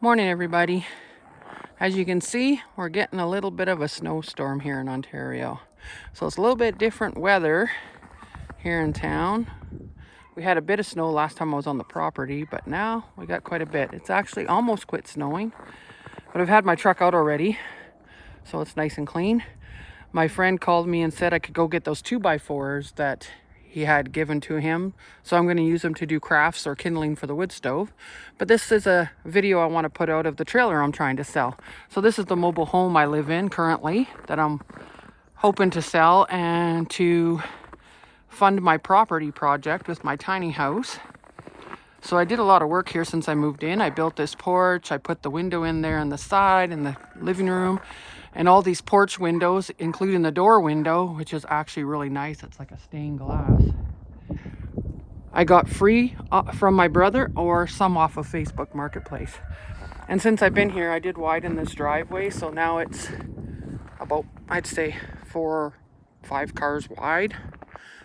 Morning, everybody. As you can see, we're getting a little bit of a snowstorm here in Ontario. So it's a little bit different weather here in town. We had a bit of snow last time I was on the property, but now we got quite a bit. It's actually almost quit snowing, but I've had my truck out already, so it's nice and clean. My friend called me and said I could go get those 2x4s that he had given to him, so I'm going to use them to do crafts or kindling for the wood stove. But this is a video I want to put out of the trailer I'm trying to sell. So this is the mobile home I live in currently that I'm hoping to sell and to fund my property project with my tiny house. So I did a lot of work here since I moved in. I built this porch, I put the window in there on the side in the living room, and all these porch windows, including the door window, which is actually really nice. It's like a stained glass. I got free from my brother or some off of Facebook Marketplace. And since I've been here, I did widen this driveway, so now it's about, I'd say, 4 or 5 cars wide.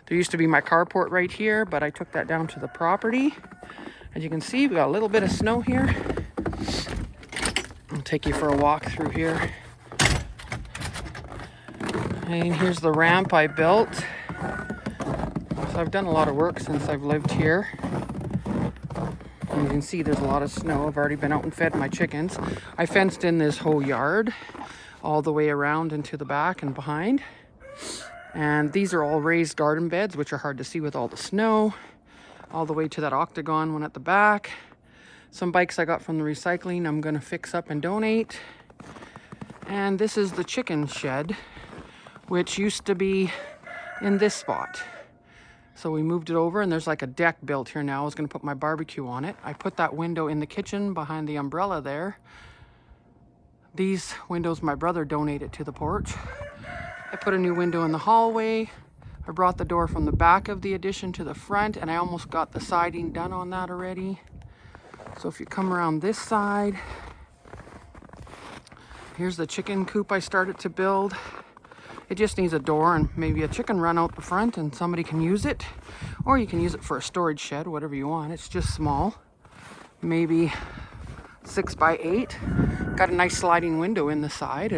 There used to be my carport right here, but I took that down to the property. As you can see, we got a little bit of snow here. I'll take you for a walk through here. And here's the ramp I built. So I've done a lot of work since I've lived here. And you can see there's a lot of snow. I've already been out and fed my chickens. I fenced in this whole yard all the way around into the back and behind. And these are all raised garden beds, which are hard to see with all the snow. All the way to that octagon one at the back. Some bikes I got from the recycling I'm going to fix up and donate. And this is the chicken shed, which used to be in this spot. So we moved it over and there's like a deck built here now. I was going to put my barbecue on it. I put that window in the kitchen behind the umbrella there. These windows my brother donated to the porch. I put a new window in the hallway. I brought the door from the back of the addition to the front, and I almost got the siding done on that already. So if you come around this side, here's the chicken coop I started to build. It just needs a door and maybe a chicken run out the front and somebody can use it. Or you can use it for a storage shed, whatever you want. It's just small, maybe 6 by 8. Got a nice sliding window in the side.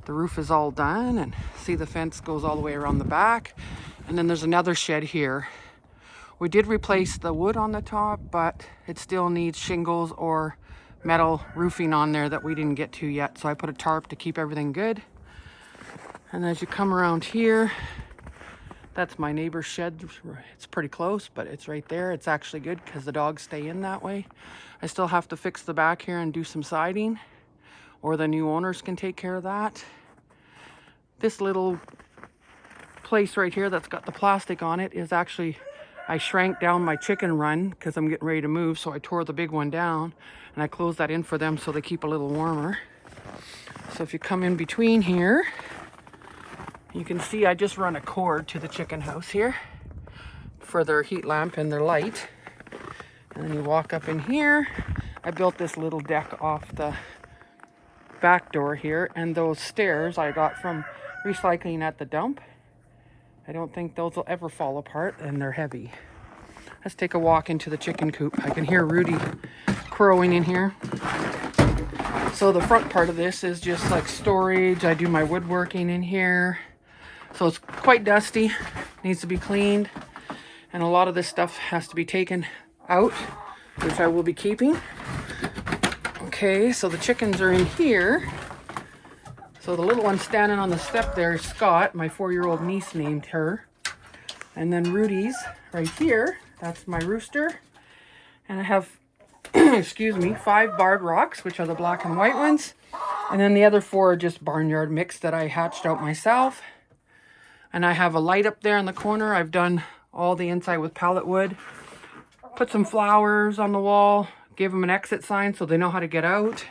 The roof is all done, and see the fence goes all the way around the back. And then there's another shed here. We did replace the wood on the top, but it still needs shingles or metal roofing on there that we didn't get to yet. So I put a tarp to keep everything good. And as you come around here, that's my neighbor's shed. It's pretty close, but it's right there. It's actually good because the dogs stay in that way. I still have to fix the back here and do some siding, or the new owners can take care of that. This little place right here that's got the plastic on it is actually, I shrank down my chicken run because I'm getting ready to move, so I tore the big one down and I closed that in for them so they keep a little warmer. So if you come in between here, you can see I just run a cord to the chicken house here for their heat lamp and their light. And then you walk up in here. I built this little deck off the back door here, and those stairs I got from recycling at the dump. I don't think those will ever fall apart, and they're heavy. Let's take a walk into the chicken coop. I can hear Rudy crowing in here. So the front part of this is just like storage. I do my woodworking in here. So it's quite dusty, needs to be cleaned. And a lot of this stuff has to be taken out, which I will be keeping. Okay, so the chickens are in here. So the little one standing on the step there is Scott. My 4-year-old niece named her. And then Rudy's right here. That's my rooster. And I have, 5 barred rocks, which are the black and white ones. And then the other 4 are just barnyard mix that I hatched out myself. And I have a light up there in the corner. I've done all the inside with pallet wood. Put some flowers on the wall. Gave them an exit sign so they know how to get out.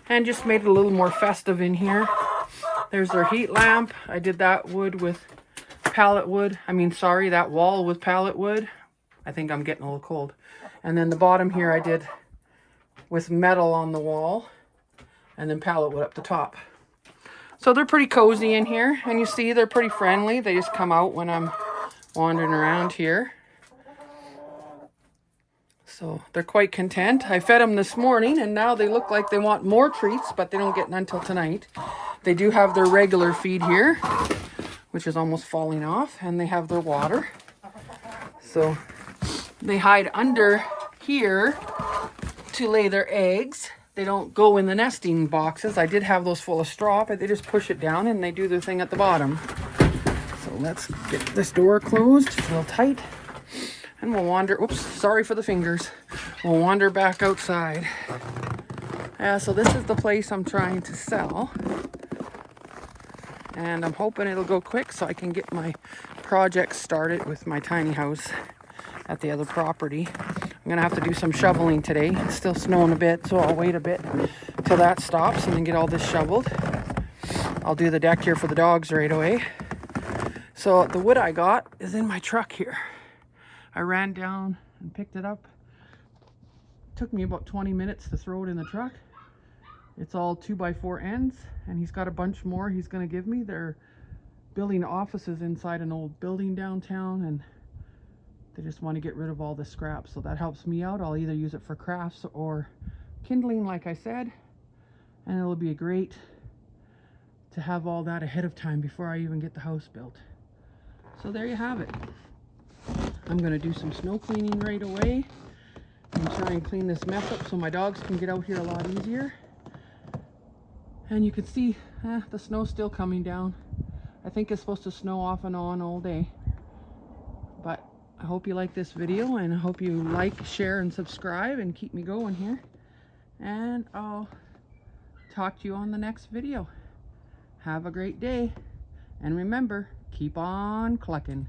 And just made it a little more festive in here. There's their heat lamp. I did that wood with pallet wood. That wall with pallet wood. I think I'm getting a little cold. And then the bottom here I did with metal on the wall. And then pallet wood up the top. So they're pretty cozy in here. And you see they're pretty friendly. They just come out when I'm wandering around here. So they're quite content. I fed them this morning and now they look like they want more treats, but they don't get none until tonight. They do have their regular feed here, which is almost falling off, and they have their water. So they hide under here to lay their eggs. They don't go in the nesting boxes. I did have those full of straw, but they just push it down and they do their thing at the bottom. So let's get this door closed. It's a little tight. And we'll wander, oops, sorry for the fingers. We'll wander back outside. So this is the place I'm trying to sell. And I'm hoping it'll go quick so I can get my project started with my tiny house at the other property. I'm gonna have to do some shoveling today. It's still snowing a bit, so I'll wait a bit till that stops and then get all this shoveled. I'll do the deck here for the dogs right away. So the wood I got is in my truck here. I ran down and picked it up. It took me about 20 minutes to throw it in the truck. It's all 2x4 ends, and he's got a bunch more he's going to give me. They're building offices inside an old building downtown, and they just want to get rid of all the scrap, so that helps me out. I'll either use it for crafts or kindling, like I said, and it'll be great to have all that ahead of time before I even get the house built. So there you have it. I'm going to do some snow cleaning right away and try and clean this mess up so my dogs can get out here a lot easier. And you can see the snow's still coming down. I think it's supposed to snow off and on all day. But I hope you like this video, and I hope you like, share, and subscribe and keep me going here. And I'll talk to you on the next video. Have a great day. And remember, keep on clucking.